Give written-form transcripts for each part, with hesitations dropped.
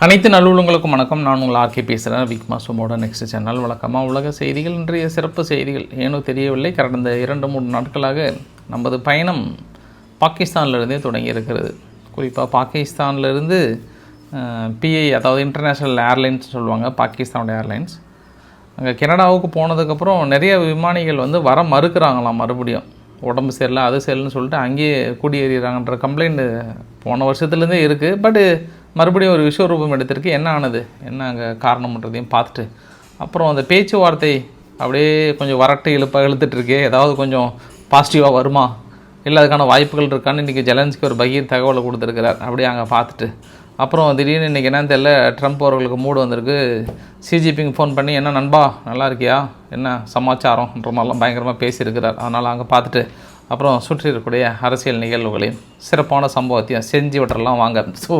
அனைத்து நல்லுள்ளங்களுக்கும் வணக்கம். நான் உங்கள் ஆர்கே பேசுகிறேன். விக் மாசமோட நெக்ஸ்ட் சேனல். வழக்கமாக உலக செய்திகள், இன்றைய சிறப்பு செய்திகள் ஏனோ தெரியவில்லை. கடந்த 2-3 நாட்களாக நமது பயணம் பாகிஸ்தானிலிருந்தே தொடங்கி இருக்கிறது. குறிப்பாக பாகிஸ்தானிலிருந்து பிஐ, அதாவது இன்டர்நேஷ்னல் ஏர்லைன்ஸ் சொல்லுவாங்க, பாகிஸ்தானோட ஏர்லைன்ஸ். அங்கே கனடாவுக்கு போனதுக்கப்புறம் நிறைய விமானிகள் வர மறுக்கிறாங்களாம். மறுபடியும் உடம்பு சரியில்லை, அது சரியில்லைன்னு சொல்லிட்டு அங்கேயே குடியேறாங்கன்ற கம்ப்ளைண்ட்டு போன வருஷத்துலேருந்தே இருக்குது. பட்டு மறுபடியும் ஒரு விஸ்வரூபம் எடுத்திருக்கு. என்ன ஆனது, என்ன அங்கே காரணம்ன்றதையும் பார்த்துட்டு அப்புறம் அந்த பேச்சுவார்த்தை அப்படியே கொஞ்சம் வரட்டு இழுத்துட்ருக்கு. ஏதாவது கொஞ்சம் பாசிட்டிவாக வருமா, இல்லை அதுக்கான வாய்ப்புகள் இருக்கான்னு இன்றைக்கி ஜெலன்ஸ்கி ஒரு பகீர் தகவலை கொடுத்துருக்கிறார். அப்படியே அங்கே பார்த்துட்டு அப்புறம் திடீர்னு இன்றைக்கி என்னன்னு தெரியல, ட்ரம்ப் அவர்களுக்கு மூடு வந்திருக்கு. சிஜிபிங் ஃபோன் பண்ணி என்ன நண்பா நல்லா இருக்கியா, என்ன சமாச்சாரம்ன்ற மாதிரிலாம் பயங்கரமாக பேசியிருக்கிறார். அதனால் அங்கே பார்த்துட்டு அப்புறம் சுற்றி இருக்கக்கூடிய அரசியல் நிகழ்வுகளையும் சிறப்பான சம்பவத்தையும் செஞ்சு விட்டுறலாம் வாங்க. ஸோ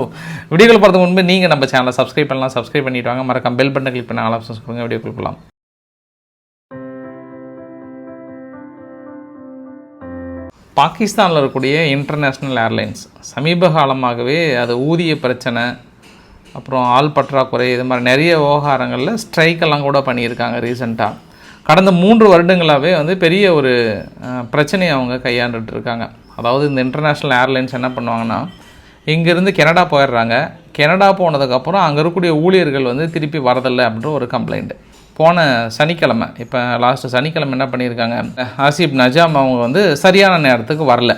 வீடியோக்கள் பார்த்து முன்பு நீங்கள் நம்ம சேனலை சப்ஸ்கிரைப் பண்ணலாம், சப்ஸ்கிரைப் பண்ணிவிட்டு வாங்க. மறக்காம பெல் பட்டன் கிளிக் பண்ணி ஆப்ஷன்ஸ் கொடுங்க. வீடியோ கொடுக்கலாம். பாகிஸ்தானில் இருக்கக்கூடிய இன்டர்நேஷ்னல் ஏர்லைன்ஸ் சமீப காலமாகவே அது ஊதிய பிரச்சனை, அப்புறம் ஆள் பற்றாக்குறை, இது மாதிரி நிறைய விவகாரங்களில் ஸ்ட்ரைக்கெல்லாம் கூட பண்ணியிருக்காங்க. ரீசெண்டாக கடந்த 3 வருடங்களாகவே பெரிய ஒரு பிரச்சனையை அவங்க கையாண்டுட்டு இருக்காங்க. அதாவது இந்த இன்டர்நேஷ்னல் ஏர்லைன்ஸ் என்ன பண்ணுவாங்கன்னா, இங்கேருந்து கனடா போயிடுறாங்க. கனடா போனதுக்கப்புறம் அங்கே இருக்கக்கூடிய ஊழியர்கள் திருப்பி வரதில்லை அப்படின்ற ஒரு கம்ப்ளைண்ட்டு. போன சனிக்கிழமை, இப்போ லாஸ்ட்டு சனிக்கிழமை என்ன பண்ணியிருக்காங்க, ஆசிப் நஜாம் அவங்க சரியான நேரத்துக்கு வரல.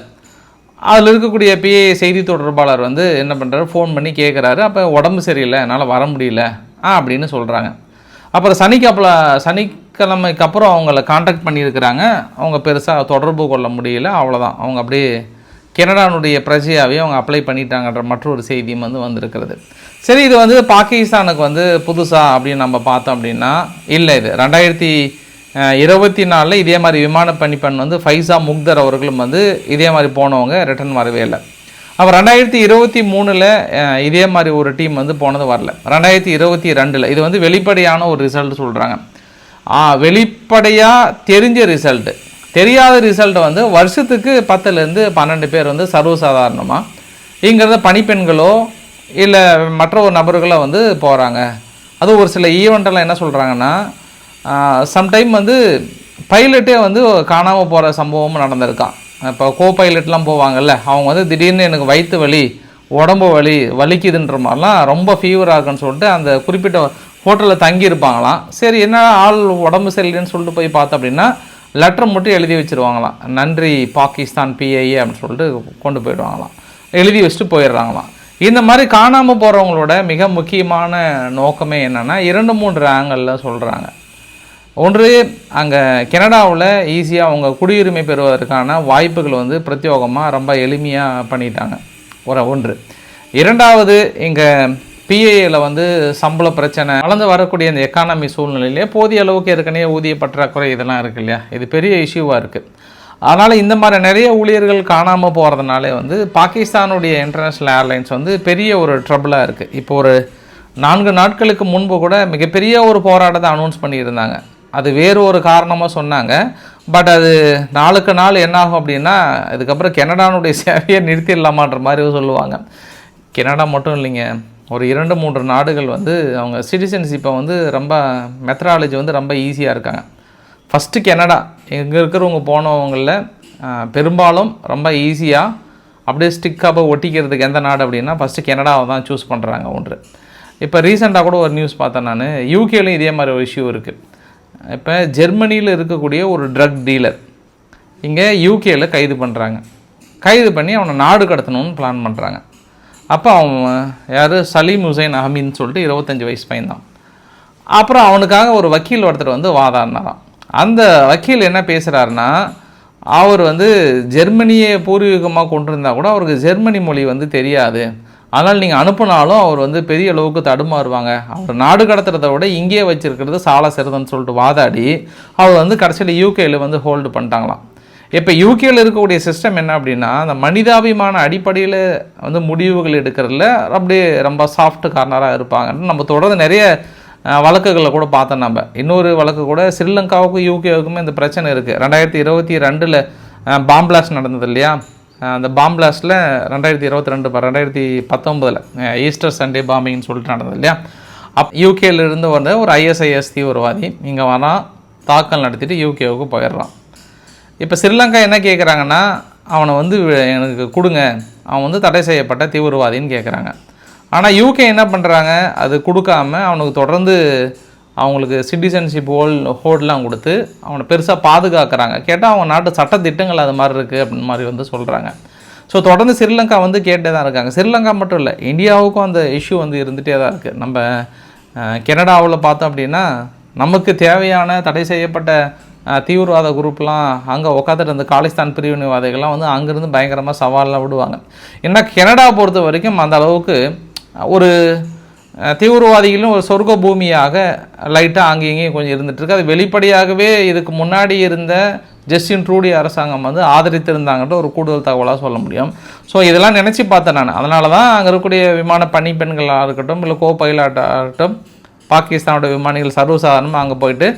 அதில் இருக்கக்கூடிய பிஏ செய்தி தொடர்பாளர் என்ன பண்ணுறாரு, ஃபோன் பண்ணி கேட்குறாரு. அப்போ உடம்பு சரியில்லை, என்னால் வர முடியல அப்படின்னு சொல்கிறாங்க. அப்புறம் சனிக்கிழமைக்கு அப்புறம் அவங்கள காண்டாக்ட் பண்ணியிருக்கிறாங்க. அவங்க பெருசாக தொடர்பு கொள்ள முடியல, அவ்வளோதான். அவங்க அப்படியே கனடானுடைய பிரஜையாகவே அவங்க அப்ளை பண்ணிட்டாங்கன்ற மற்றொரு செய்தியும் வந்திருக்கிறது. சரி, இது பாகிஸ்தானுக்கு புதுசாக அப்படின்னு நம்ம பார்த்தோம் அப்படின்னா இல்லை. இது 2024 இதே மாதிரி விமான பணிப்பெண் ஃபைசா முக்தர் அவர்களும் இதே மாதிரி போனவங்க ரிட்டர்ன் வரவே இல்லை. அப்போ 2023 இதே மாதிரி ஒரு டீம் போனது வரல. 2022 இது வெளிப்படையான ஒரு ரிசல்ட் சொல்கிறாங்க. வெளிப்படையாக தெரிஞ்ச ரிசல்ட்டு, தெரியாத ரிசல்ட்டை வருஷத்துக்கு 10லேருந்து 12 பேர் சர்வசாதாரணமாக இங்கிறத பணிப்பெண்களோ இல்லை மற்ற ஒரு நபர்களோ போகிறாங்க. அது ஒரு சில ஈவெண்ட்டெல்லாம் என்ன சொல்கிறாங்கன்னா, சம்டைம் பைலட்டே காணாமல் போகிற சம்பவமும் நடந்திருக்கான். இப்போ பைலட்லாம் போவாங்கல்ல, அவங்க திடீர்னு எனக்கு வயிற்று வலி, உடம்பு வலிக்குதுன்ற மாதிரிலாம், ரொம்ப ஃபீவராக இருக்குன்னு சொல்லிட்டு அந்த குறிப்பிட்ட ஹோட்டலில் தங்கியிருப்பாங்களாம். சரி, என்ன ஆள் உடம்பு சரியில்லைன்னு சொல்லிட்டு போய் பார்த்தோம் அப்படின்னா லெட்டர் மட்டும் எழுதி வச்சுருவாங்களாம். நன்றி பாகிஸ்தான் பிஐஏ அப்படின்னு சொல்லிட்டு கொண்டு போயிடுவாங்களாம், எழுதி வச்சுட்டு போயிடுறாங்களாம். இந்த மாதிரி காணாமல் போகிறவங்களோட மிக முக்கியமான நோக்கமே என்னென்னா 2-3 ஆங்கிளில் சொல்கிறாங்க. ஒன்று, அங்கே கனடாவில் ஈஸியாக அவங்க குடியுரிமை பெறுவதற்கான வாய்ப்புகள் பிரத்யோகமாக ரொம்ப எளிமையாக பண்ணிட்டாங்க. ஒன்று. இரண்டாவது, இங்கே பிஏயில் சம்பள பிரச்சனை வளர்ந்து வரக்கூடிய இந்த எக்கானமி சூழ்நிலையிலே போதிய அளவுக்கு ஏற்கனவே ஊதிய பற்றாக்குறை இதெல்லாம் இருக்குது இல்லையா, இது பெரிய இஷ்யூவாக இருக்குது. அதனால் இந்த மாதிரி நிறைய ஊழியர்கள் காணாமல் போகிறதுனாலே பாகிஸ்தானுடைய இன்டர்நேஷ்னல் ஏர்லைன்ஸ் பெரிய ஒரு ட்ரபிளாக இருக்குது. இப்போ ஒரு 4 நாட்களுக்கு முன்பு கூட மிகப்பெரிய ஒரு போராட்டத்தை அனௌன்ஸ் பண்ணியிருந்தாங்க. அது வேறு ஒரு காரணமாக சொன்னாங்க. பட் அது நாளுக்கு நாள் என்னாகும் அப்படின்னா, இதுக்கப்புறம் கனடானுடைய சேவையை நிறுத்திடலாமான்ற மாதிரி சொல்லுவாங்க. கனடா மட்டும் இல்லைங்க, ஒரு 2-3 நாடுகள் அவங்க சிட்டிசன்ஷிப்பை ரொம்ப மெத்தடாலஜி ரொம்ப ஈஸியாக இருக்காங்க. ஃபஸ்ட்டு கனடா, இங்கே இருக்கிறவங்க போனவங்களில் பெரும்பாலும் ரொம்ப ஈஸியாக அப்படியே ஸ்டிக்காக ஒட்டிக்கிறதுக்கு எந்த நாடு அப்படின்னா ஃபஸ்ட்டு கனடாவை தான் சூஸ் பண்ணுறாங்க. ஒன்று. இப்போ ரீசெண்டாக கூட ஒரு நியூஸ் பார்த்தேன் நான், யூகேலையும் இதே மாதிரி ஒரு இஷ்யூ இருக்குது. இப்போ ஜெர்மனியில் இருக்கக்கூடிய ஒரு ட்ரக் டீலர் இங்கே யூகேயில் கைது பண்ணுறாங்க. கைது பண்ணி அவனை நாடு கடத்தணும்னு பிளான் பண்ணுறாங்க. அப்போ அவன் யார், சலீம் ஹுசைன் அஹமீன்னு சொல்லிட்டு 25 வயசு பையன் தான். அப்புறம் அவனுக்காக ஒரு வக்கீல் ஒருத்தர் வாதாடினாராம். அந்த வக்கீல் என்ன பேசுகிறாருன்னா, அவர் ஜெர்மனியை பூர்வீகமாக கொண்டிருந்தால் கூட அவருக்கு ஜெர்மனி மொழி தெரியாது, அதனால் நீங்கள் அனுப்புனாலும் அவர் பெரிய அளவுக்கு தடுமாறுவாங்க, அவர் நாடு கடத்துறதை விட இங்கேயே வச்சுருக்கிறது சால சிறந்தன்னு சொல்லிட்டு வாதாடி அவர் கடைசியில் யூகேயில் ஹோல்டு பண்ணிட்டாங்களாம். இப்போ யூகேயில் இருக்கக்கூடிய சிஸ்டம் என்ன அப்படின்னா, அந்த மனிதாபிமான அடிப்படையில் முடிவுகள் எடுக்கிறதுல அப்படியே ரொம்ப சாஃப்ட் கார்னராக இருப்பாங்கன்னு நம்ம தொடர்ந்து நிறைய வழக்குகளை கூட பார்த்தோம். நம்ம இன்னொரு வழக்கு கூட ஸ்ரீலங்காவுக்கும் யூகேவுக்குமே இந்த பிரச்சனை இருக்குது. 2022 பாம்பிளாஸ்ட் நடந்தது இல்லையா, அந்த பாம் பிளாஸ்ட்டில் 2019 ஈஸ்டர் சண்டே பாம்பிங்னு சொல்லிட்டு நடந்தது இல்லையா. யூகேலேருந்து வந்த ஒரு ISIS தீவிரவாதி இங்கே வரான், தாக்கல் நடத்திட்டு யூகேவுக்கு போயிடுறான். இப்போ ஸ்ரீலங்கா என்ன கேட்குறாங்கன்னா, அவனை வந்து எனக்கு கொடுங்க, அவன் வந்து தடை செய்யப்பட்ட தீவிரவாதின்னு கேட்குறாங்க. ஆனால் யூகே என்ன பண்ணுறாங்க, அது கொடுக்காம அவனுக்கு தொடர்ந்து அவங்களுக்கு சிட்டிசன்ஷிப் ஹோல்டெலாம் கொடுத்து அவனை பெருசாக பாதுகாக்கிறாங்க. கேட்டால் அவங்க நாட்டு சட்டத்திட்டங்கள் அது மாதிரி இருக்குது அப்படின்னு மாதிரி வந்து சொல்கிறாங்க. ஸோ தொடர்ந்து ஸ்ரீலங்கா வந்து கேட்டே தான் இருக்காங்க. ஸ்ரீலங்கா மட்டும் இல்லை, இந்தியாவுக்கும் அந்த இஷ்யூ வந்து இருந்துகிட்டே தான் இருக்குது. நம்ம கனடாவில் பார்த்தோம் அப்படின்னா நமக்கு தேவையான தடை செய்யப்பட்ட தீவிரவாத குரூப்லாம் அங்கே உட்காந்துட்டு இருந்த காலிஸ்தான் பிரிவினைவாதிகள்லாம் வந்து அங்கேருந்து பயங்கரமாக சவாலெலாம் விடுவாங்க. ஏன்னா கனடா பொறுத்த வரைக்கும் அந்த அளவுக்கு ஒரு தீவிரவாதிகளும் ஒரு சொர்க்க பூமியாக லைட்டாக அங்கேயும் இங்கேயும் கொஞ்சம் இருந்துகிட்ருக்கு. அது வெளிப்படையாகவே இதுக்கு முன்னாடி இருந்த ஜஸ்டின் ட்ரூடி அரசாங்கம் வந்து ஆதரித்திருந்தாங்கன்ற ஒரு கூடுதல் தகவலாக சொல்ல முடியும். ஸோ இதெல்லாம் நினச்சி பார்த்தேன் நான். அதனால தான் அங்கே இருக்கக்கூடிய விமான பணிப்பெண்களாக இருக்கட்டும், இல்லை பைலட்டாக இருக்கட்டும், பாகிஸ்தானோட விமானிகள் சர்வசாதாரணமாக அங்கே போயிட்டு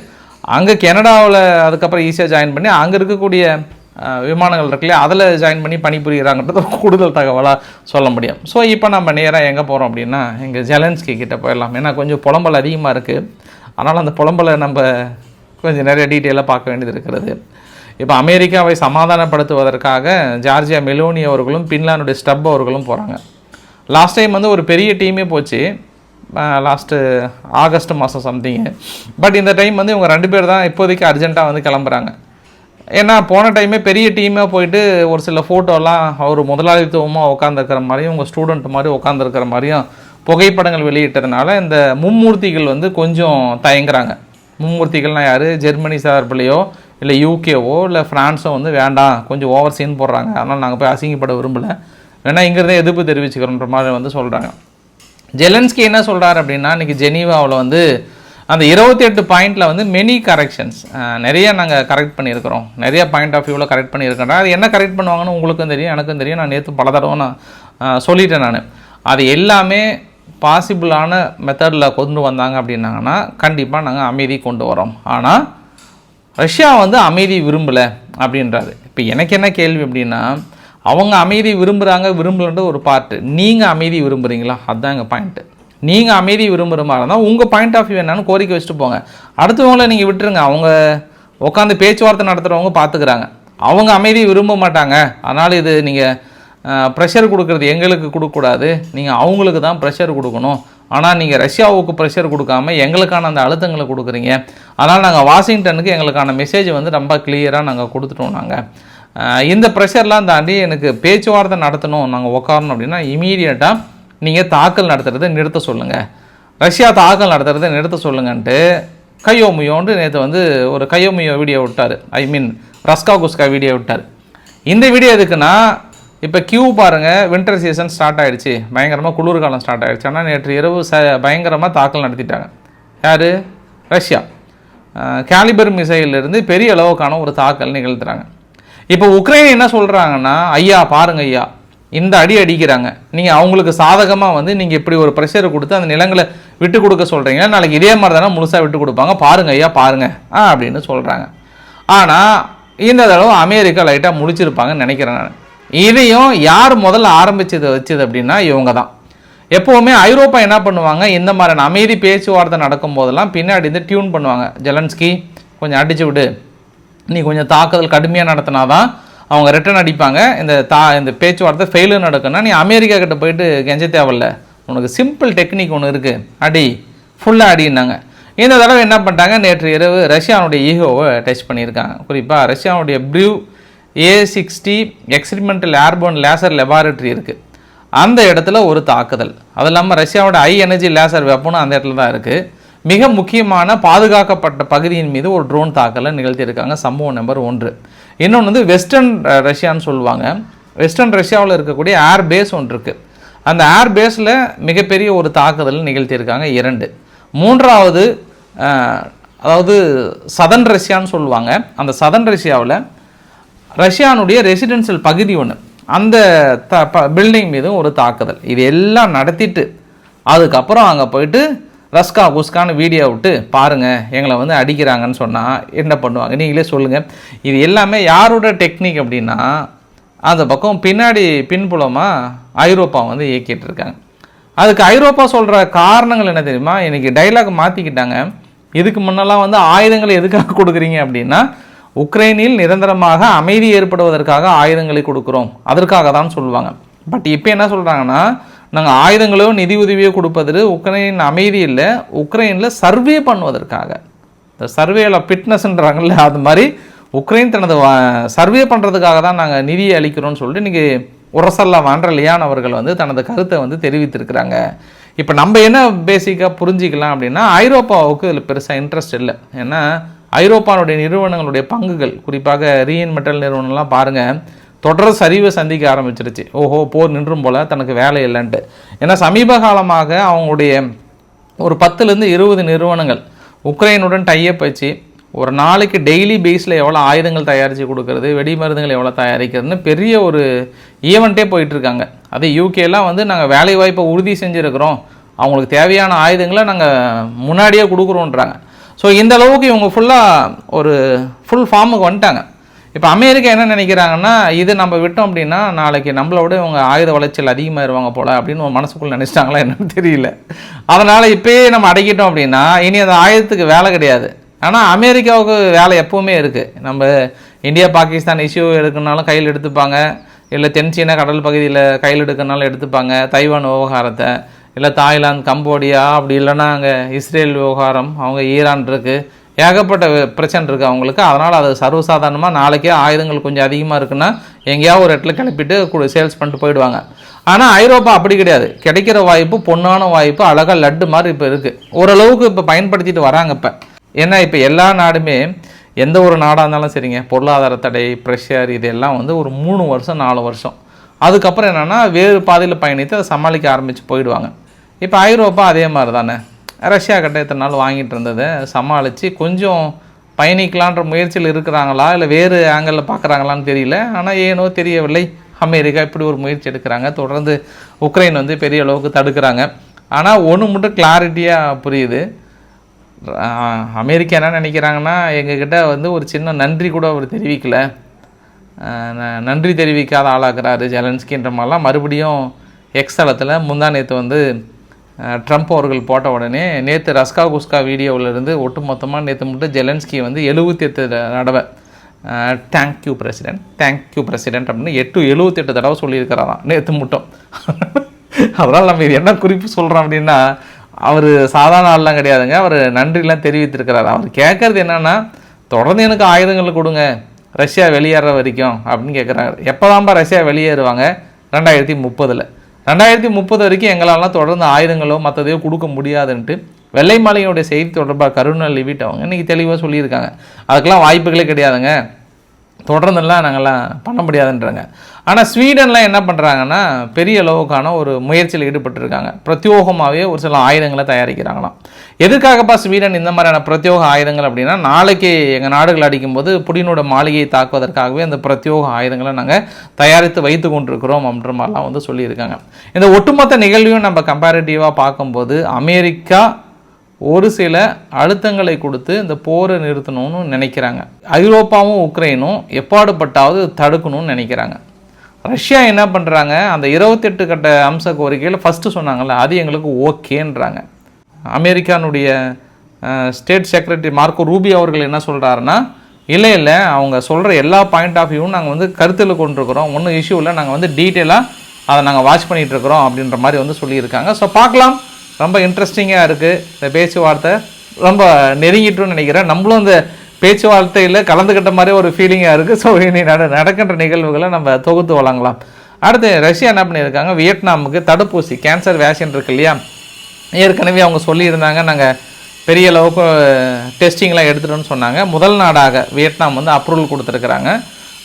அங்கே கனடாவில் அதுக்கப்புறம் ஈஸியாக ஜாயின் பண்ணி அங்கே இருக்கக்கூடிய விமானங்கள் இருக்குல்லையா அதில் ஜாயின் பண்ணி பணிபுரிகிறாங்கன்றது ஒரு கூடுதல் தகவலாக சொல்ல முடியும். ஸோ இப்போ நம்ம நேராக எங்கே போகிறோம் அப்படின்னா எங்கள் ஜெலன்ஸ்கி கிட்டே போயிடலாம். ஏன்னா கொஞ்சம் புலம்பல் அதிகமாக இருக்குது. அதனால் அந்த புலம்பலை நம்ம கொஞ்சம் நிறைய டீட்டெயிலாக பார்க்க வேண்டியது இருக்கிறது. இப்போ அமெரிக்காவை சமாதானப்படுத்துவதற்காக ஜார்ஜியா மெலோனி அவர்களும் பின்லாந்துடைய ஸ்டப் அவர்களும் போகிறாங்க. லாஸ்ட் டைம் வந்து ஒரு பெரிய டீமே போச்சு, லாஸ்ட்டு ஆகஸ்ட் மாதம் சம்திங்கு. பட் இந்த டைம் வந்து இவங்க 2 பேர் தான் இப்போதைக்கு அர்ஜென்ட்டாக வந்து கிளம்புறாங்க. ஏன்னா போன டைமே பெரிய டீமாக போயிட்டு ஒரு சில ஃபோட்டோலாம் அவர் முதலாளித்துவமாக உட்காந்துருக்கிற மாதிரியும் உங்கள் ஸ்டூடெண்ட் மாதிரி உட்காந்துருக்கிற மாதிரியும் புகைப்படங்கள் வெளியிட்டதுனால இந்த மும்மூர்த்திகள் வந்து கொஞ்சம் தயங்குறாங்க. மும்மூர்த்திகள்னால் யார், ஜெர்மனி சார்பிலையோ இல்லை யூகேவோ இல்லை ஃப்ரான்ஸோ வந்து வேண்டாம், கொஞ்சம் ஓவர் சீன் போடுறாங்க, அதனால் நாங்கள் போய் அசிங்கப்பட விரும்பலை, வேணால் இங்கிறதே எதிர்ப்பு தெரிவிச்சுக்கிறோன்ற மாதிரி வந்து சொல்கிறாங்க. ஜெலன்ஸ்கி என்ன சொல்கிறார் அப்படின்னா, இன்றைக்கி ஜெனீவாவில் வந்து அந்த 28 பாயிண்டில் வந்து மெனி கரெக்ஷன்ஸ் நிறைய நாங்கள் கரெக்ட் பண்ணியிருக்கிறோம், நிறைய பாயிண்ட் ஆஃப் வியூவில் கரெக்ட் பண்ணியிருக்கிறோம். அது என்ன கரெக்ட் பண்ணுவாங்கன்னு உங்களுக்கும் தெரியும், எனக்கும் தெரியும். நான் நேற்று பல தடவை நான் சொல்லிட்டேன். நான் அது எல்லாமே பாசிபிளான மெத்தடில் கொண்டு வந்தாங்க அப்படின்னாங்கன்னா கண்டிப்பாக நாங்கள் அமைதி கொண்டு வரோம். ஆனால் ரஷ்யா வந்து அமைதி விரும்பலை அப்படின்றாரு. இப்போ எனக்கு என்ன கேள்வி அப்படின்னா, அவங்க அமைதி விரும்பலன்ற ஒரு பார்ட்டு, நீங்கள் அமைதி விரும்புகிறீங்களா? அதுதான் எங்கள் பாயிண்ட்டு. நீங்கள் அமைதி விரும்புகிற மாதிரி இருந்தால் உங்கள் பாயிண்ட் ஆஃப் வியூ என்னன்னு கோரிக்கை வச்சுட்டு போங்க. அடுத்தவங்கள நீங்கள் விட்டுருங்க, அவங்க உட்காந்து பேச்சுவார்த்தை நடத்துகிறவங்க பார்த்துக்கிறாங்க. அவங்க அமைதி விரும்ப மாட்டாங்க, அதனால் இது நீங்கள் ப்ரெஷர் கொடுக்குறது எங்களுக்கு கொடுக்கக்கூடாது, நீங்கள் அவங்களுக்கு தான் ப்ரெஷர் கொடுக்கணும். ஆனால் நீங்கள் ரஷ்யாவுக்கு ப்ரெஷர் கொடுக்காம எங்களுக்கான அந்த அழுத்தங்களை கொடுக்குறீங்க. அதனால் நாங்கள் வாஷிங்டனுக்கு எங்களுக்கான மெசேஜ் வந்து ரொம்ப கிளியராக நாங்கள் கொடுத்துட்டோம். நாங்கள் இந்த ப்ரெஷர்லாம் தாண்டி எனக்கு பேச்சுவார்த்தை நடத்தணும், நாங்கள் உட்காரணும் அப்படின்னா இமீடியட்டாக நீங்கள் தாக்கல் நடத்துகிறத நிறுத்த சொல்லுங்கள், ரஷ்யா தாக்கல் நடத்துகிறத நிறுத்த சொல்லுங்கன்ட்டு கையோமுயோன்ட்டு நேற்று வந்து ஒரு கையோமுயோ வீடியோ விட்டார். ஐ மீன் ரஸ்கா குஸ்கா வீடியோ விட்டார். இந்த வீடியோ எதுக்குன்னா, இப்போ கியூ பாருங்கள், வின்டர் சீசன் ஸ்டார்ட் ஆகிடுச்சு, பயங்கரமாக குளிர்காலம் ஸ்டார்ட் ஆகிடுச்சு. ஆனால் நேற்று இரவு பயங்கரமாக தாக்கல் நடத்திட்டாங்க. யார்? ரஷ்யா. கேலிபர் மிசைலிருந்து பெரிய அளவுக்கான ஒரு தாக்கல் நிகழ்த்துறாங்க. இப்போ உக்ரைன் என்ன சொல்கிறாங்கன்னா, ஐயா பாருங்க ஐயா, இந்த அடி அடிக்கிறாங்க, நீங்கள் அவங்களுக்கு சாதகமாக வந்து நீங்கள் இப்படி ஒரு ப்ரெஷரை கொடுத்து அந்த நிலங்களை விட்டு கொடுக்க சொல்கிறீங்க, நாளைக்கு இதே மாதிரி தானே முழுசாக விட்டு கொடுப்பாங்க, பாருங்க ஐயா பாருங்க அப்படின்னு சொல்கிறாங்க. ஆனால் இந்த தடவை அமெரிக்கா லைட்டாக முடிச்சிருப்பாங்கன்னு நினைக்கிறேன் நான். இதையும் யார் முதல்ல வச்சது அப்படின்னா இவங்க தான். எப்போவுமே ஐரோப்பா என்ன பண்ணுவாங்க, இந்த மாதிரியான அமைதி பேச்சுவார்த்தை நடக்கும் போதெல்லாம் பின்னாடி இருந்து டியூன் பண்ணுவாங்க. ஜெலன்ஸ்கி கொஞ்சம் அடிச்சு விடு, நீ கொஞ்சம் தாக்குதல் கடுமையாக நடத்தினாதான் அவங்க ரிட்டர்ன் அடிப்பாங்க, இந்த பேச்சுவார்த்தை ஃபெயிலு நடக்குன்னா நீ அமெரிக்கா கிட்ட போயிட்டு கெஞ்ச தேவையில்ல, உனக்கு சிம்பிள் டெக்னிக் ஒன்று இருக்குது, அடி ஃபுல்லாக அடினாங்க. இந்த தடவை என்ன பண்ணிட்டாங்க, நேற்று இரவு ரஷ்யாவுடைய ஈகோவை டச் பண்ணியிருக்காங்க. குறிப்பாக ரஷ்யாவுடைய ப்ரூ A60 experimental airborne laser laboratory இருக்குது, அந்த இடத்துல ஒரு தாக்குதல். அது இல்லாமல் ரஷ்யாவோட ஹை எனர்ஜி லேசர் வெப்பனும் அந்த இடத்துல தான் இருக்குது. மிக முக்கியமான பாதுகாக்கப்பட்ட பகுதியின் மீது ஒரு ட்ரோன் தாக்கலை நிகழ்த்தியிருக்காங்க. சம்பவம் நம்பர் 1. இன்னொன்று வந்து வெஸ்டர்ன் ரஷ்யான்னு சொல்லுவாங்க. வெஸ்டர்ன் ரஷ்யாவில் இருக்கக்கூடிய ஏர் பேஸ் ஒன்று இருக்குது. அந்த ஏர் பேஸில் மிகப்பெரிய ஒரு தாக்குதல் நிகழ்த்தியிருக்காங்க. 2. 3வது அதாவது சதன் ரஷ்யான்னு சொல்லுவாங்க. அந்த சதன் ரஷ்யாவில் ரஷ்யானுடைய ரெசிடென்ஷியல் பகுதி ஒன்று, அந்த பில்டிங் மீதும் ஒரு தாக்குதல். இது எல்லாம் நடத்திட்டு அதுக்கப்புறம் அங்கே போயிட்டு ரஸ்கா குஸ்கான்னு வீடியோ விட்டு பாருங்கள் எங்களை வந்து அடிக்கிறாங்கன்னு சொன்னால் என்ன பண்ணுவாங்க நீங்களே சொல்லுங்கள். இது எல்லாமே யாரோட டெக்னிக் அப்படின்னா அந்த பக்கம் பின்னாடி பின்புலமாக ஐரோப்பா வந்து இயக்கிட்டு இருக்காங்க. அதுக்கு ஐரோப்பா சொல்கிற காரணங்கள் என்ன தெரியுமா? இன்றைக்கி டைலாக் மாற்றிக்கிட்டாங்க. இதுக்கு முன்னெல்லாம் வந்து ஆயுதங்களை எதுக்காக கொடுக்குறீங்க அப்படின்னா, உக்ரைனில் நிரந்தரமாக அமைதி ஏற்படுவதற்காக ஆயுதங்களை கொடுக்குறோம், அதற்காக தான் சொல்லுவாங்க. பட் இப்போ என்ன சொல்கிறாங்கன்னா, நாங்கள் ஆயுதங்களோ நிதி உதவியோ கொடுப்பது உக்ரைன் அமைதி இல்லை, உக்ரைனில் சர்வே பண்ணுவதற்காக. இந்த சர்வேல ஃபிட்னஸ்ன்றாங்கல்ல, அது மாதிரி உக்ரைன் தனது சர்வே பண்ணுறதுக்காக தான் நாங்கள் நிதியை அளிக்கிறோம்னு சொல்லிட்டு இன்றைக்கி உரசல்லா வாண்டர் லியான் அவர்கள் வந்து தனது கருத்தை வந்து தெரிவித்திருக்கிறாங்க. இப்போ நம்ம என்ன பேசிக்காக புரிஞ்சிக்கலாம் அப்படின்னா, ஐரோப்பாவுக்கு இதில் பெருசாக இன்ட்ரெஸ்ட் இல்லை. ஏன்னா ஐரோப்பாவுடைய நிறுவனங்களுடைய பங்குகள், குறிப்பாக ரீன் மெட்டல் நிறுவனம்லாம் பாருங்கள், தொடர் சரிவை சந்திக்க ஆரம்பிச்சிருச்சு. ஓஹோ, போர் நின்றும் போல் தனக்கு வேலை இல்லைன்ட்டு. ஏன்னா சமீப காலமாக அவங்களுடைய ஒரு 10லேருந்து 20 நிறுவனங்கள் உக்ரைனுடன் டையப் வச்சு ஒரு நாளைக்கு டெய்லி பேஸில் எவ்வளோ ஆயுதங்கள் தயாரித்து கொடுக்கறது, வெடி மருந்துகள் எவ்வளோ தயாரிக்கிறதுன்னு பெரிய ஒரு ஈவெண்ட்டே போயிட்டுருக்காங்க. அது யூகேலாம் வந்து நாங்கள் வேலை வாய்ப்பை உறுதி செஞ்சுருக்கிறோம், அவங்களுக்கு தேவையான ஆயுதங்களை நாங்கள் முன்னாடியே கொடுக்குறோன்றாங்க. ஸோ இந்த அளவுக்கு இவங்க ஃபுல்லாக ஃபுல் ஃபார்முக்கு வந்துட்டாங்க. இப்போ அமெரிக்கா என்ன நினைக்கிறாங்கன்னா, இது நம்ம விட்டோம் அப்படின்னா நாளைக்கு நம்மளோட இவங்க ஆயுத வளர்ச்சியில் அதிகமாகிடுவாங்க போல் அப்படின்னு மனசுக்குள்ளே நினச்சிட்டாங்களா என்னன்னு தெரியல. அதனால் இப்போயே நம்ம அடக்கிட்டோம் அப்படின்னா இனி அந்த ஆயுதத்துக்கு வேலை கிடையாது. ஆனால் அமெரிக்காவுக்கு வேலை எப்போவுமே இருக்குது. நம்ம இந்தியா பாகிஸ்தான் இஷ்யூ எடுக்கணுனாலும் கையில் எடுத்துப்பாங்க, இல்லை தென்சீனா கடல் பகுதியில் கையில் எடுக்கணுனாலும் எடுத்துப்பாங்க, தைவான் விவகாரத்தை, இல்லை தாய்லாந்து, கம்போடியா, அப்படி இல்லைன்னா அங்கே இஸ்ரேல் விவகாரம், அவங்க ஈரான் இருக்குது, ஏகப்பட்ட பிரச்சனை இருக்குது அவங்களுக்கு. அதனால் அது சர்வசாதாரணமாக நாளைக்கே ஆயுதங்கள் கொஞ்சம் அதிகமாக இருக்குன்னா எங்கேயாவது ஒரு இடத்துல கிளப்பிட்டு சேல்ஸ் பண்ணிட்டு போயிடுவாங்க. ஆனால் ஐரோப்பா அப்படி கிடையாது. கிடைக்கிற வாய்ப்பு, பொண்ணான வாய்ப்பு, அழகாக லட்டு மாதிரி இப்போ இருக்குது. ஓரளவுக்கு இப்போ பயன்படுத்திட்டு வராங்க. இப்போ ஏன்னா இப்போ எல்லா நாடுமே, எந்த ஒரு நாடாக இருந்தாலும் சரிங்க, பொருளாதார தடை, ப்ரெஷர், இதெல்லாம் வந்து ஒரு 3 வருஷம் 4 வருஷம் அதுக்கப்புறம் என்னென்னா வேறு பாதையில் பயணித்து அதை சமாளிக்க ஆரம்பித்து போயிடுவாங்க. இப்போ ஐரோப்பா அதே மாதிரி தானே, ரஷ்யா கிட்ட இத்தனை நாள் வாங்கிட்டு இருந்ததை சமாளித்து கொஞ்சம் பயணிக்கலான்ற முயற்சியில் இருக்கிறாங்களா, இல்லை வேறு ஆங்கிளில் பார்க்குறாங்களான்னு தெரியல. ஆனால் ஏனோ தெரியவில்லை, அமெரிக்கா இப்படி ஒரு முயற்சி எடுக்கிறாங்க. தொடர்ந்து உக்ரைன் வந்து பெரிய அளவுக்கு தடுக்கிறாங்க. ஆனால் ஒன்று மட்டும் கிளாரிட்டியாக புரியுது, அமெரிக்கா என்ன நினைக்கிறாங்கன்னா, எங்ககிட்ட வந்து ஒரு சின்ன நன்றி கூட அவர் தெரிவிக்கலை, நன்றி தெரிவிக்காத ஆளாக்குறாரு ஜெலன்ஸ்கின்ற மாதிரிலாம் மறுபடியும் எக்ஸ் தளத்தில் முந்தா நேற்று வந்து ட்ரம்ப் அவர்கள் போட்ட உடனே நேற்று ரஸ்கா குஸ்கா வீடியோவிலேருந்து ஒட்டுமொத்தமாக நேற்று மட்டும் ஜெலன்ஸ்கி வந்து 78 தடவை தேங்க்யூ பிரசிடென்ட் அப்படின்னு 78 தடவை சொல்லியிருக்கிறாராம் நேற்று மட்டும். அதனால் நம்ம இது என்ன குறிப்பு சொல்கிறோம் அப்படின்னா, அவர் சாதாரண ஆள்லாம் கிடையாதுங்க, அவர் நன்றிலாம் தெரிவித்திருக்கிறார். அவர் கேட்குறது என்னென்னா, தொடர்ந்து எனக்கு ஆயுதங்கள் கொடுங்க ரஷ்யா வெளியேற வரைக்கும் அப்படின்னு கேட்குறாரு. எப்போ தான்ப்பா ரஷ்யா வெளியேறுவாங்க? 2030. 2030 வரைக்கும் எங்களாலாம் தொடர்ந்து ஆயுதங்களோ மற்றதையோ கொடுக்க முடியாதுன்ட்டு வெள்ளை மாளிகையுடைய செய்தி தொடர்பாக கருணா லிவிட் அவங்க இன்றைக்கி தெளிவாக சொல்லியிருக்காங்க. அதுக்கெல்லாம் வாய்ப்புகளே கிடையாதுங்க, தொடர்ந்துலாம் நாங்கள்லாம் பண்ண முடியாதுன்றாங்க. ஆனால் ஸ்வீடன்லாம் என்ன பண்ணுறாங்கன்னா, பெரிய அளவுக்கான ஒரு முயற்சியில் ஈடுபட்டிருக்காங்க. பிரத்யோகமாகவே ஒரு சில ஆயுதங்களை தயாரிக்கிறாங்களாம். எதுக்காகப்பா ஸ்வீடன் இந்த மாதிரியான பிரத்யோக ஆயுதங்கள் அப்படின்னா, நாளைக்கு எங்கள் நாடுகள் அடிக்கும்போது புடினோட மாளிகையை தாக்குவதற்காகவே அந்த பிரத்யோக ஆயுதங்களை நாங்கள் தயாரித்து வைத்து கொண்டிருக்கிறோம் அப்படின்ற மாதிரிலாம் வந்து சொல்லியிருக்காங்க. இந்த ஒட்டுமொத்த நிகழ்வையும் நம்ம கம்பேரிட்டிவாக பார்க்கும்போது அமெரிக்கா ஒரு சில அழுத்தங்களை கொடுத்து இந்த போரை நிறுத்தணும்னு நினைக்கிறாங்க. ஐரோப்பாவும் உக்ரைனும் எப்பாடுபட்டாவது தடுக்கணும்னு நினைக்கிறாங்க. ரஷ்யா என்ன பண்ணுறாங்க, அந்த 28 கட்ட அம்ச கோரிக்கையில் ஃபஸ்ட்டு சொன்னாங்கள்ல, அது எங்களுக்கு ஓகேன்றாங்க. அமெரிக்கானுடைய ஸ்டேட் செக்ரட்டரி மார்க்கோ ரூபியோ அவர்கள் என்ன சொல்கிறாருன்னா, இல்லை அவங்க சொல்கிற எல்லா பாயிண்ட் ஆஃப் வியூவும் நாங்கள் வந்து கருத்தில் கொண்டிருக்கிறோம், ஒன்றும் இஷ்யூ இல்லை, நாங்கள் வந்து டீட்டெயிலாக அதை நாங்கள் வாட்ச் பண்ணிகிட்ருக்குறோம் அப்படின்ற மாதிரி வந்து சொல்லியிருக்காங்க. ஸோ பார்க்கலாம், ரொம்ப இன்ட்ரெஸ்டிங்காக இருக்குது. இந்த பேச்சுவார்த்தை ரொம்ப நெருங்கிட்டுன்னு நினைக்கிறேன். நம்மளும் இந்த பேச்சுவார்த்தையில் கலந்துக்கிட்ட மாதிரி ஒரு ஃபீலிங்காக இருக்குது. ஸோ இனி நடக்கின்ற நிகழ்வுகளை நம்ம தொகுத்து வழங்கலாம். அடுத்து ரஷ்யா என்ன பண்ணியிருக்காங்க, வியட்நாமுக்கு தடுப்பூசி கேன்சர் வேக்சின் இருக்கு இல்லையா, ஏற்கனவே அவங்க சொல்லியிருந்தாங்க நாங்கள் பெரிய அளவுக்கு டெஸ்டிங்லாம் எடுத்துட்டோன்னு சொன்னாங்க. முதல் நாடாக வியட்நாம் வந்து அப்ரூவல் கொடுத்துருக்குறாங்க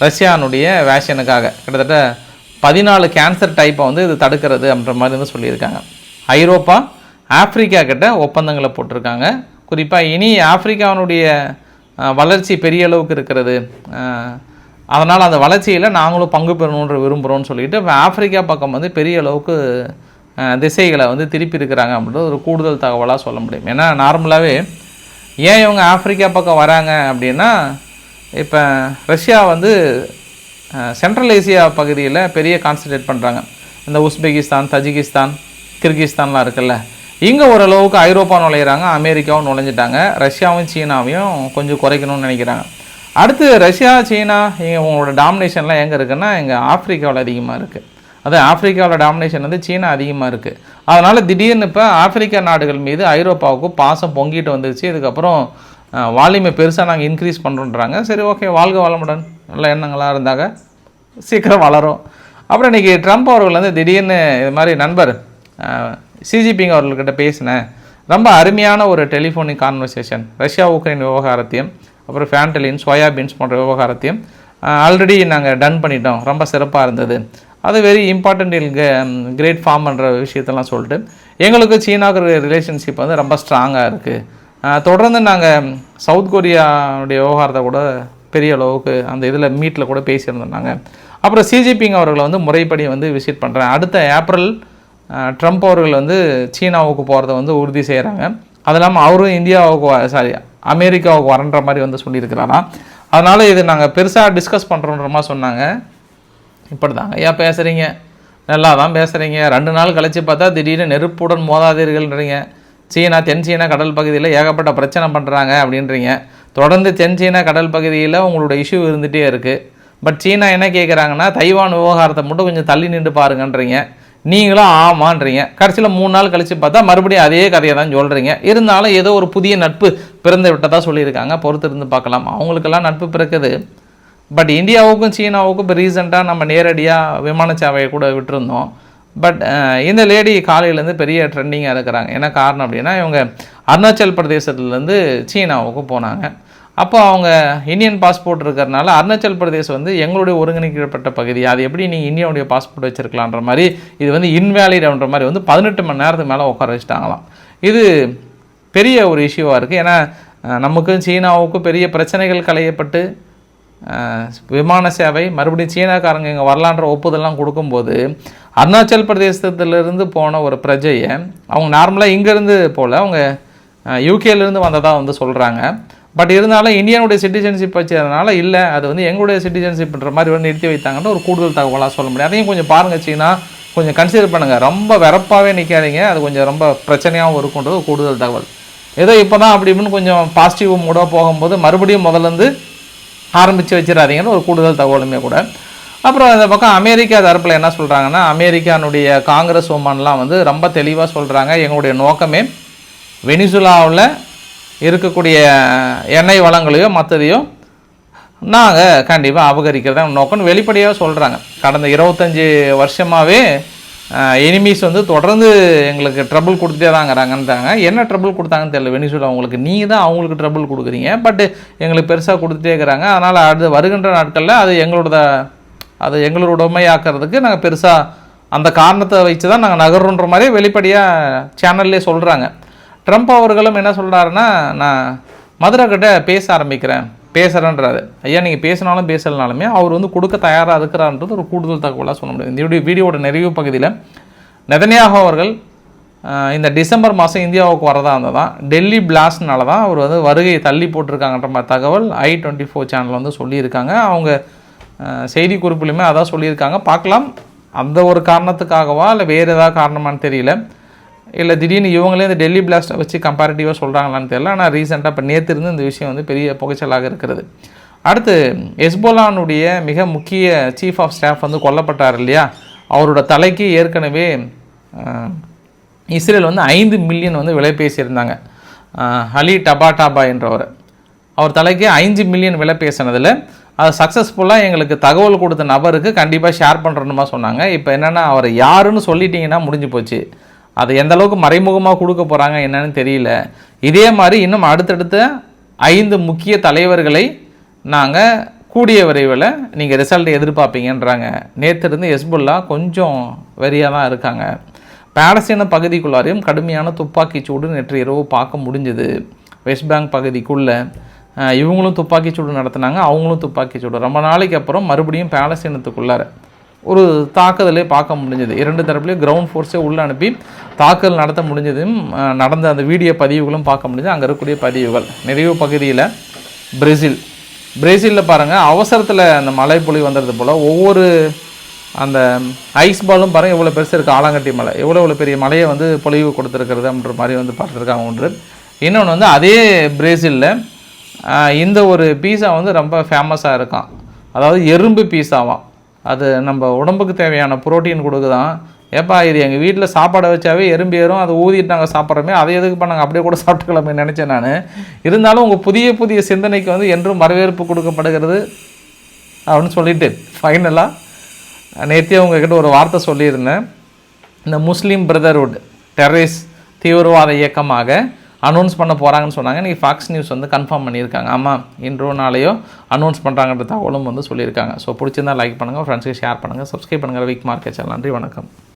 ரஷ்யானுடைய வேக்சினுக்காக. கிட்டத்தட்ட 14 கேன்சர் டைப்பை வந்து இது தடுக்கிறது அப்படின்ற மாதிரி வந்து சொல்லியிருக்காங்க. ஐரோப்பா ஆப்பிரிக்கா கிட்ட ஒப்பந்தங்களை போட்டிருக்காங்க. குறிப்பாக இனி ஆப்பிரிக்காவுடைய வளர்ச்சி பெரிய அளவுக்கு இருக்கிறது, அதனால் அந்த வளர்ச்சியில் நாங்களும் பங்கு பெறணுன்ற விரும்புகிறோன்னு சொல்லிட்டு இப்போ ஆப்பிரிக்கா பக்கம் வந்து பெரிய அளவுக்கு திசைகளை வந்து திருப்பி இருக்கிறாங்க அப்படின்றது ஒரு கூடுதல் தகவலாக சொல்ல முடியும். ஏன்னா நார்மலாகவே ஏன் இவங்க ஆப்பிரிக்கா பக்கம் வராங்க அப்படின்னா, இப்போ ரஷ்யா வந்து சென்ட்ரல் ஏசியா பகுதியில் பெரிய கான்சன்ட்ரேட் பண்ணுறாங்க. இந்த உஸ்பெகிஸ்தான், தஜிகிஸ்தான், கிர்கிஸ்தான்லாம் இருக்குல்ல, இங்கே ஓரளவுக்கு ஐரோப்பா நுழையிறாங்க, அமெரிக்காவும் நுழைஞ்சிட்டாங்க. ரஷ்யாவும் சீனாவையும் கொஞ்சம் குறைக்கணும்னு நினைக்கிறாங்க. அடுத்து ரஷ்யா, சீனா இவங்களோட டாமினேஷன்லாம் எங்கே இருக்குன்னா இங்கே ஆஃப்ரிக்காவில் அதிகமாக இருக்குது. அது ஆஃப்ரிக்காவோட டாமினேஷன் வந்து சீனா அதிகமாக இருக்குது. அதனால் திடீர்னு இப்போ ஆப்பிரிக்கா நாடுகள் மீது ஐரோப்பாவுக்கு பாசம் பொங்கிட்டு வந்துருச்சு. இதுக்கப்புறம் வால்யூமை பெருசாக நாங்கள் இன்க்ரீஸ் பண்ணுறோன்றாங்க. சரி, ஓகே, வாழ்க வளமுடன், நல்ல எண்ணங்களாக இருந்தாங்க, சீக்கிரம் வளரும். அப்புறம் இன்றைக்கி ட்ரம்ப் அவர்கள் வந்து திடீர்னு இது மாதிரி நண்பர் சிஜிபிங் அவர்கள்கிட்ட பேசினேன், ரொம்ப அருமையான ஒரு டெலிஃபோனிக் கான்வர்சேஷன், ரஷ்யா உக்ரைன் விவகாரத்தையும் அப்புறம் ஃபேண்டலின், சோயாபீன்ஸ் போன்ற விவகாரத்தையும் ஆல்ரெடி நாங்கள் டன் பண்ணிட்டோம், ரொம்ப சிறப்பாக இருந்தது, அது வெரி இம்பார்ட்டண்ட் கிரேட் ஃபார்ம்ன்ற விஷயத்தெல்லாம் சொல்லிட்டு எங்களுக்கு சீனாவுக்கு ரிலேஷன்ஷிப் வந்து ரொம்ப ஸ்ட்ராங்காக இருக்குது. தொடர்ந்து நாங்கள் சவுத் கொரியாவுடைய விவகாரத்தை கூட பெரிய அளவுக்கு அந்த இதில் மீட்டில் கூட பேசியிருந்தோம் நாங்கள். அப்புறம் சிஜிபிங் அவர்களை வந்து முறைப்படி வந்து விசிட் பண்ணுறேன். அடுத்த ஏப்ரல் ட்ரம்ப் அவர்கள் வந்து சீனாவுக்கு போகிறத வந்து உறுதி செய்கிறாங்க. அது இல்லாமல் அவரும் இந்தியாவுக்கு அமெரிக்காவுக்கு வரன்ற மாதிரி வந்து சொல்லியிருக்கிறாராம். அதனால் இது நாங்கள் பெருசாக டிஸ்கஸ் பண்ணுறோன்ற மாதிரி சொன்னாங்க. இப்படி தாங்க ஐயா பேசுகிறீங்க, நல்லா தான் பேசுகிறீங்க, 2 நாள் கழித்து பார்த்தா திடீர்னு நெருப்புடன் மோதாதீர்கள்ன்றீங்க. சீனா தென் சீனா கடல் பகுதியில் ஏகப்பட்ட பிரச்சனை பண்ணுறாங்க அப்படின்றீங்க. தொடர்ந்து தென் சீனா கடல் பகுதியில் உங்களோட இஷ்யூ இருந்துகிட்டே இருக்குது. பட் சீனா என்ன கேட்குறாங்கன்னா தைவான் விவகாரத்தை மட்டும் கொஞ்சம் தள்ளி நின்று பாருங்கன்றீங்க. நீங்களும் ஆமான்றீங்க. கடைசியில் 3 நாள் கழித்து பார்த்தா மறுபடியும் அதே கதையை தான் சொல்கிறீங்க. இருந்தாலும் ஏதோ ஒரு புதிய நட்பு பிறந்து விட்டதாக சொல்லியிருக்காங்க. பொறுத்து இருந்து பார்க்கலாம். அவங்களுக்கெல்லாம் நட்பு பிறக்குது. பட் இந்தியாவுக்கும் சீனாவுக்கும் இப்போ ரீசெண்டாக நம்ம நேரடியாக விமான சேவையை கூட விட்டுருந்தோம். பட் இந்த லேடி காலையிலேருந்து பெரிய ட்ரெண்டிங்காக இருக்கிறாங்க. என்ன காரணம் அப்படின்னா, இவங்க அருணாச்சல் பிரதேசத்துலேருந்து சீனாவுக்கு போனாங்க. அப்போ அவங்க இந்தியன் பாஸ்போர்ட் இருக்கிறதுனால அருணாச்சல் பிரதேசம் வந்து எங்களுடைய ஒருங்கிணைக்கப்பட்ட பகுதி, அது எப்படி நீங்கள் இந்தியாவுடைய பாஸ்போர்ட் வச்சுருக்கலான்ற மாதிரி, இது வந்து இன்வேலிட்ன்ற மாதிரி வந்து 18 மணி நேரத்துக்கு மேலே உட்கார வச்சுட்டாங்களாம். இது பெரிய ஒரு இஷ்யூவாக இருக்குது. ஏன்னா நமக்கும் சீனாவுக்கும் பெரிய பிரச்சனைகள் களையப்பட்டு விமான சேவை மறுபடியும் சீனாக்காரங்க இங்கே வரலான்ற ஒப்புதல்லாம் கொடுக்கும்போது அருணாச்சல் பிரதேசத்திலிருந்து போன ஒரு பிரஜையை அவங்க நார்மலாக இங்கேருந்து போல் அவங்க யூகேலேருந்து வந்ததாக வந்து சொல்கிறாங்க. பட் இருந்தாலும் இந்தியனுடைய சிட்டிசன்ஷிப் வச்சதுனால இல்லை, அது வந்து எங்களுடைய சிட்டிசன்ஷிப்ன்ற மாதிரி வந்து நிறுத்தி வைத்தாங்கன்ற ஒரு கூடுதல் தகவலாக சொல்ல முடியும். அதையும் கொஞ்சம் பாருங்கள், சீனா கொஞ்சம் கன்சிடர் பண்ணுங்கள். ரொம்ப வெறப்பாகவே நிற்காதீங்க, அது கொஞ்சம் ரொம்ப பிரச்சனையாகவும் இருக்குன்றது ஒரு கூடுதல் தகவல். ஏதோ இப்போ தான் அப்படி இப்படின்னு கொஞ்சம் பாசிட்டிவ் மூடாக போகும்போது மறுபடியும் முதலேருந்து ஆரம்பித்து வச்சிடாதீங்கன்னு ஒரு கூடுதல் தகவலுமே கூட. அப்புறம் இந்த பக்கம் அமெரிக்கா தரப்பில் என்ன சொல்கிறாங்கன்னா, அமெரிக்கானுடைய காங்கிரஸ் உமன்லாம் வந்து ரொம்ப தெளிவாக சொல்கிறாங்க, எங்களுடைய நோக்கமே வெனிசுலாவில் இருக்கக்கூடிய எண்ணெய் வளங்களையோ மற்றதையோ நாங்கள் கண்டிப்பாக அபகரிக்கிறதா நோக்கம்னு வெளிப்படையாக சொல்கிறாங்க. கடந்த 25 வருஷமாகவே எனிமீஸ் வந்து தொடர்ந்து எங்களுக்கு ட்ரபிள் கொடுத்துட்டே தாங்கிறாங்கன்றாங்க. என்ன ட்ரபிள் கொடுத்தாங்கன்னு தெரியல வெனிசுலா அவங்களுக்கு, நீங்கள் தான் அவங்களுக்கு ட்ரபிள் கொடுக்குறீங்க, பட் எங்களுக்கு பெருசாக கொடுத்துட்டே இருக்கிறாங்க. அதனால் அடுத்து வருகின்ற நாட்களில் அது எங்களோட உண்மையாக்குறதுக்கு நாங்கள் பெருசாக அந்த காரணத்தை வச்சு தான் நாங்கள் நகர்றோன்ற மாதிரி வெளிப்படையாக சேனல்லே சொல்கிறாங்க. ட்ரம்ப் அவர்களும் என்ன சொல்கிறாருன்னா, நான் மதுரை கிட்ட பேசுகிறேன்றாரு. ஐயா நீங்கள் பேசினாலும் பேசலனாலுமே அவர் வந்து கொடுக்க தயாராக இருக்கிறான்றது ஒரு கூடுதல் தகவலாக சொல்ல முடியும். இந்த வீடியோட நிறைவு பகுதியில் நெதன்யாகு அவர்கள் இந்த டிசம்பர் மாதம் இந்தியாவுக்கு வரதா இருந்தது தான், டெல்லி பிளாஸ்ட்னால தான் அவர் வந்து வருகையை தள்ளி போட்டிருக்காங்கன்ற மாதிரி தகவல் i24 சேனல் வந்து சொல்லியிருக்காங்க. அவங்க செய்தி குறிப்பிலுமே அதான் சொல்லியிருக்காங்க. பார்க்கலாம், அந்த ஒரு காரணத்துக்காகவா இல்லை வேறு ஏதாவது காரணமானு தெரியல, இல்லை திடீர்னு இவங்களே இந்த டெல்லி பிளாஸ்ட்டை வச்சு கம்பேரிட்டிவாக சொல்கிறாங்களான்னு தெரியல. ஆனால் ரீசெண்டாக இப்போ நேற்று இருந்து இந்த விஷயம் வந்து பெரிய புகைச்சலாக இருக்கிறது. அடுத்து ஹெஸ்போலானுடைய மிக முக்கிய சீஃப் ஆஃப் ஸ்டாஃப் வந்து கொல்லப்பட்டார் இல்லையா, அவரோட தலைக்கு ஏற்கனவே இஸ்ரேல் வந்து 5 மில்லியன் வந்து விலை பேசியிருந்தாங்க. அலி டபாடாபா என்றவர், அவர் தலைக்கு 5 மில்லியன் விலை பேசினதில் அது சக்ஸஸ்ஃபுல்லாக எங்களுக்கு தகவல் கொடுத்த நபருக்கு கண்டிப்பாக ஷேர் பண்ணுறணுமா சொன்னாங்க. இப்போ என்னென்னா அவர் யாருன்னு சொல்லிட்டீங்கன்னா முடிஞ்சு போச்சு, அது எந்த அளவுக்கு மறைமுகமாக கொடுக்க போகிறாங்க என்னன்னு தெரியல. இதே மாதிரி இன்னும் அடுத்தடுத்த 5 முக்கிய தலைவர்களை நாங்கள் கூடிய விரைவில் நீங்கள் ரிசல்ட் எதிர்பார்ப்பீங்கன்றாங்க. நேற்று இருந்து ஹெஸ்புல்லா கொஞ்சம் வெறியாக தான் இருக்காங்க. பாலஸ்தீன பகுதிக்குள்ளாரையும் கடுமையான துப்பாக்கி சூடு நேற்று இரவு பார்க்க முடிஞ்சுது. வெஸ்ட் பேங்க் பகுதிக்குள்ளே இவங்களும் துப்பாக்கி சூடு நடத்தினாங்க, அவங்களும் துப்பாக்கி சூடு. ரொம்ப நாளைக்கு அப்புறம் மறுபடியும் பாலஸ்தீனத்துக்குள்ளார ஒரு தாக்குதலே பார்க்க முடிஞ்சது. 2 தரப்புலையும் கிரவுண்ட் ஃபோர்ஸே உள்ளே அனுப்பி தாக்குதல் நடத்த முடிஞ்சதும் நடந்த அந்த வீடியோ பதிவுகளும் பார்க்க முடிஞ்சது. அங்கே இருக்கக்கூடிய பதிவுகள் நிறைவு பகுதியில் பிரேசில் பிரேசிலில் பாருங்கள் அவசரத்தில் அந்த மழை பொழிவு வந்தது போல் ஒவ்வொரு அந்த ஐஸ் பாலும் பாருங்கள் எவ்வளோ பெருசு இருக்குது, ஆலங்கட்டி மலை எவ்வளோ பெரிய மலையை வந்து பொழிவு கொடுத்துருக்கிறது அப்படின்ற மாதிரி வந்து பார்த்துருக்காங்க ஒன்று. இன்னொன்று வந்து அதே பிரேசிலில் இந்த ஒரு பீஸா வந்து ரொம்ப ஃபேமஸாக இருக்கான். அதாவது எறும்பு பீஸாவாம். அது நம்ம உடம்புக்கு தேவையான புரோட்டீன் கொடுக்குதான். ஏப்பா இது எங்கள் வீட்டில் சாப்பாடை வச்சாவே எறும்பு ஏறும், அதை ஊதிட்டு நாங்கள் சாப்பிட்றோமே, அதை எதுக்கு பண்ணாங்க, அப்படியே கூட சாப்பிட்டுக்கலாமே நினச்சேன் நான். இருந்தாலும் உங்கள் புதிய சிந்தனைக்கு வந்து என்றும் வரவேற்பு கொடுக்கப்படுகிறது அப்படின்னு சொல்லிட்டு ஃபைனலாக நேற்றே உங்ககிட்ட ஒரு வார்த்தை சொல்லியிருந்தேன். இந்த முஸ்லீம் பிரதர்ஹுட் டெரரிஸ்ட் தீவிரவாத இயக்கமாக அனௌன்ஸ் பண்ண போகிறாங்கன்னு சொன்னாங்க. இன்றைக்கி ஃபாக்ஸ் நியூஸ் வந்து கன்ஃபார்ம் பண்ணியிருக்காங்க. ஆமாம், இன்றோ நாளையோ அனௌன்ஸ் பண்ணுறாங்கன்ற தகவலும் வந்து சொல்லியிருக்காங்க. ஸோ பிடிச்சிருந்தால் லைக் பண்ணுங்கள், ஃப்ரெண்ட்ஸுக்கு ஷேர் பண்ணுங்கள், சப்ஸ்கிரைப் பண்ணுங்கள். Week market channel. நன்றி, வணக்கம்.